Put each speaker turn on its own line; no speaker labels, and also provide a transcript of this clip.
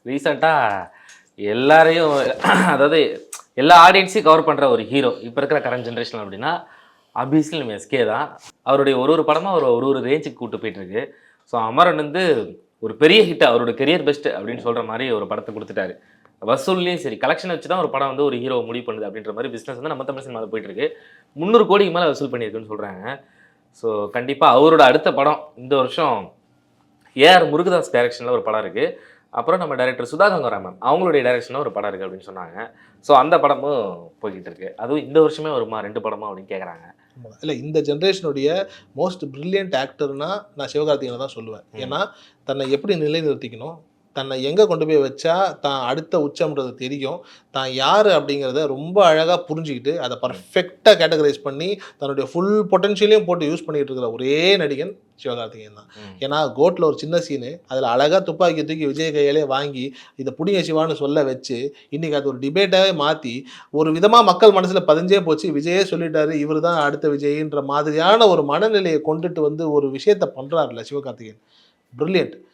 ரீசெண்டாக எல்லாரையும் அதாவது எல்லா ஆடியன்ஸையும் கவர் பண்ணுற ஒரு ஹீரோ இப்போ இருக்கிற கரண்ட் ஜென்ரேஷன் அப்படின்னா ஆப்வியஸ்லி நம்ம எஸ்கே தான். அவருடைய ஒரு படமாக அவர் ஒரு ரேஞ்சுக்கு கூப்பிட்டு போயிட்டுருக்கு. ஸோ அமரன் வந்து ஒரு பெரிய ஹிட், அவரோட கெரியர் பெஸ்ட் அப்படின்னு சொல்கிற மாதிரி ஒரு படத்தை கொடுத்துட்டாரு. வசூல்லையும் சரி, கலெக்ஷன் வச்சு தான் ஒரு படம் வந்து ஒரு ஹீரோ முடிவு பண்ணுது அப்படின்ற மாதிரி பிஸ்னஸ் வந்து நம்ம தமிழ் சினிமாவில் போயிட்டுருக்கு. 300 கோடிக்கு மேலே வசூல் பண்ணியிருக்குன்னு சொல்கிறாங்க. ஸோ கண்டிப்பாக அவரோட அடுத்த படம் இந்த வருஷம் ஏஆர் முருகதாஸ் டைரக்ஷனில் ஒரு படம் இருக்குது. அப்புறம் நம்ம டைரக்டர் சுதா கங்கராமன் அவங்களுடைய டைரக்ஷனில் ஒரு படம் இருக்குது அப்படின்னு சொன்னாங்க. ஸோ அந்த படமும் போய்கிட்டு இருக்கு. அதுவும் இந்த வருஷமே வருமா 2 படமா அப்படின்னு கேட்குறாங்க.
இல்லை, இந்த ஜென்ரேஷனுடைய மோஸ்ட் பிரில்லியன்ட் ஆக்டர்னா நான் சிவகார்த்திகேயனை தான் சொல்லுவேன். ஏன்னா தன்னை எப்படி நிலைநிறுத்திக்கணும், தன்னை எங்கே கொண்டு போய் வச்சா தான் அடுத்த உச்சம்ன்றது தெரியும், தான் யார் அப்படிங்கிறத ரொம்ப அழகாக புரிஞ்சுக்கிட்டு அதை பர்ஃபெக்டாக கேட்டகரைஸ் பண்ணி தன்னுடைய ஃபுல் பொட்டன்ஷியலையும் போட்டு யூஸ் பண்ணிகிட்டு இருக்கிற ஒரே நடிகன் சிவகார்த்திகேயன் தான். ஏன்னா கோட்டில் ஒரு சின்ன சீனு, அதில் அழகாக துப்பாக்கி தூக்கி விஜய் கையிலே வாங்கி இதை புடிங்க சிவான்னு சொல்ல வச்சு இன்றைக்கி அது ஒரு டிபேட்டாகவே மாற்றி ஒரு விதமாக மக்கள் மனசில் பதிஞ்சே போச்சு. விஜயே சொல்லிட்டாரு இவர் தான் அடுத்த விஜய்ன்ற மாதிரியான ஒரு மனநிலையை கொண்டுட்டு வந்து ஒரு விஷயத்தை பண்ணுறாருல சிவகார்த்திகேயன். பிரில்லியன்ட்.